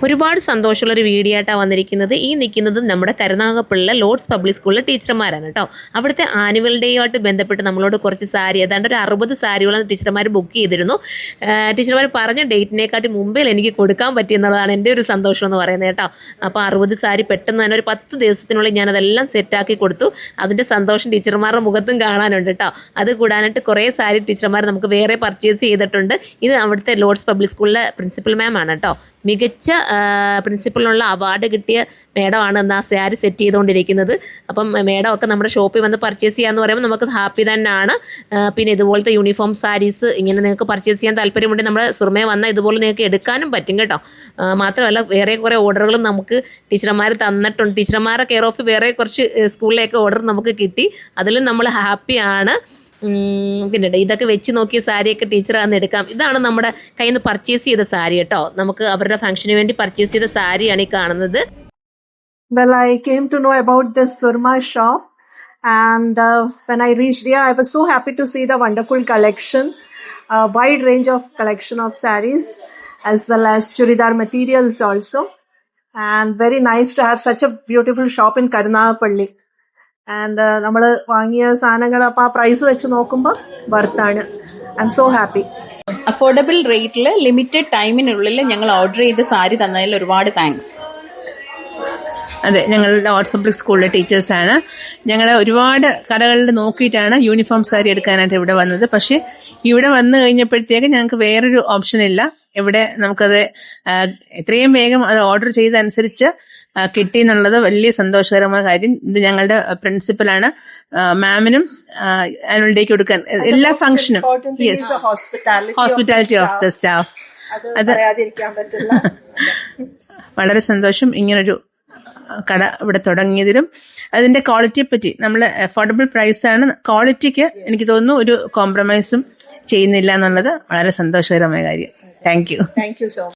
ഒരുപാട് സന്തോഷമുള്ളൊരു വീഡിയോ ആയിട്ടാണ് വന്നിരിക്കുന്നത്. ഈ നിൽക്കുന്നത് നമ്മുടെ കരുനാഗപ്പള്ളിയിലെ ലോർഡ്സ് പബ്ലിക് സ്കൂളിലെ ടീച്ചർമാരാണ് കേട്ടോ. അവിടുത്തെ ആനുവൽ ഡേയുമായിട്ട് ബന്ധപ്പെട്ട് നമ്മളോട് കുറച്ച് സാരി, ഏതാണ്ട് ഒരു 60 സാരിയോളം ടീച്ചർമാർ ബുക്ക് ചെയ്തിരുന്നു. ടീച്ചർമാർ പറഞ്ഞ ഡേറ്റിനെക്കാട്ടി മുമ്പേ എനിക്ക് കൊടുക്കാൻ പറ്റിയെന്നുള്ളതാണ് എൻ്റെ ഒരു സന്തോഷം എന്ന് പറയുന്നത് കേട്ടോ. അപ്പോൾ 60 സാരി പെട്ടെന്ന് തന്നെ ഒരു 10 ദിവസത്തിനുള്ളിൽ ഞാനതെല്ലാം സെറ്റാക്കി കൊടുത്തു. അതിൻ്റെ സന്തോഷം ടീച്ചർമാരുടെ മുഖത്തും കാണാനുണ്ട് കേട്ടോ. അത് കൂടാനായിട്ട് കുറേ സാരി ടീച്ചർമാർ നമുക്ക് വേറെ പർച്ചേസ് ചെയ്തിട്ടുണ്ട്. ഇത് അവിടുത്തെ ലോർഡ്സ് പബ്ലിക് സ്കൂളിലെ പ്രിൻസിപ്പൽ മാം ആണ് കേട്ടോ. മികച്ച പ്രിൻസിപ്പലിനുള്ള അവാർഡ് കിട്ടിയ മേഡമാണ് ഇന്ന് ആ സാരി സെറ്റ് ചെയ്തുകൊണ്ടിരിക്കുന്നത്. അപ്പം മേഡം ഒക്കെ നമ്മുടെ ഷോപ്പിൽ വന്ന് പർച്ചേസ് ചെയ്യാമെന്ന് പറയുമ്പോൾ നമുക്ക് ഹാപ്പി തന്നെയാണ്. പിന്നെ ഇതുപോലത്തെ യൂണിഫോം സാരീസ് ഇങ്ങനെ നിങ്ങൾക്ക് പർച്ചേസ് ചെയ്യാൻ താല്പര്യമുണ്ടെങ്കിൽ നമ്മുടെ സുർമയെ വന്നാൽ ഇതുപോലെ നിങ്ങൾക്ക് എടുക്കാനും പറ്റും കേട്ടോ. മാത്രമല്ല വേറെ കുറേ ഓർഡറുകളും നമുക്ക് ടീച്ചർമാർ തന്നിട്ടുണ്ട്. ടീച്ചർമാരുടെ കെയർ ഓഫ് വേറെ കുറച്ച് സ്കൂളിലേക്ക് ഓർഡർ നമുക്ക് കിട്ടി. അതിലും നമ്മൾ ഹാപ്പിയാണ്. പിന്നെ ഇതൊക്കെ വെച്ച് നോക്കിയ സാരിയൊക്കെ ടീച്ചർ അന്ന് എടുക്കാം. ഇതാണ് നമ്മുടെ കയ്യിൽ നിന്ന് പർച്ചേസ് ചെയ്ത സാരി കേട്ടോ. നമുക്ക് അവരുടെ ഫംഗ്ഷന് വേണ്ടി പർച്ചേസ് ചെയ്ത സാരിയാണ് ഈ കാണുന്നത്. Well, I came to know about this Surma shop, and when I reached here, I was so happy to see the wonderful collection, a wide range of collection of saris, as well as churidar materials also, and very nice to have such a beautiful shop in Karunagapalli. And നമ്മൾ വാങ്ങിയ സാധനങ്ങൾ അപ്പോൾ ആ price വെച്ച് നോക്കുമ്പോൾ വർത്താണ്. I am so happy. Affordable റേറ്റിൽ limited ടൈമിനുള്ളിൽ ഞങ്ങൾ ഓർഡർ ചെയ്ത സാരി തന്നതിൽ ഒരുപാട് താങ്ക്സ്. അതെ, ഞങ്ങളുടെ ലോർഡ്സ് പബ്ലിക് സ്കൂളിലെ ടീച്ചേഴ്സാണ്. ഞങ്ങൾ ഒരുപാട് കടകളിൽ നോക്കിയിട്ടാണ് യൂണിഫോം സാരി എടുക്കാനായിട്ട് ഇവിടെ വന്നത്. പക്ഷേ ഇവിടെ വന്നു കഴിഞ്ഞപ്പോഴത്തേക്ക് ഞങ്ങൾക്ക് വേറൊരു ഓപ്ഷൻ ഇല്ല. ഇവിടെ നമുക്കത് എത്രയും വേഗം അത് ഓർഡർ ചെയ്തനുസരിച്ച് കിട്ടി എന്നുള്ളത് വലിയ സന്തോഷകരമായ കാര്യം. ഇത് ഞങ്ങളുടെ പ്രിൻസിപ്പലാണ്. മാമിനും ആനുവൽ ഡേക്ക് കൊടുക്കാൻ എല്ലാ ഫംഗ്ഷനും ഹോസ്പിറ്റാലിറ്റി ഓഫ് ദ സ്റ്റാഫ്, അത് വളരെ സന്തോഷം. ഇങ്ങനൊരു കട ഇവിടെ തുടങ്ങിയതിലും അതിന്റെ ക്വാളിറ്റിയെ പറ്റി നമ്മൾ അഫോർഡബിൾ പ്രൈസാണ്. ക്വാളിറ്റിക്ക് എനിക്ക് തോന്നുന്നു ഒരു കോംപ്രമൈസും ചെയ്യുന്നില്ല എന്നുള്ളത് വളരെ സന്തോഷകരമായ കാര്യം. Thank you. Thank you so much.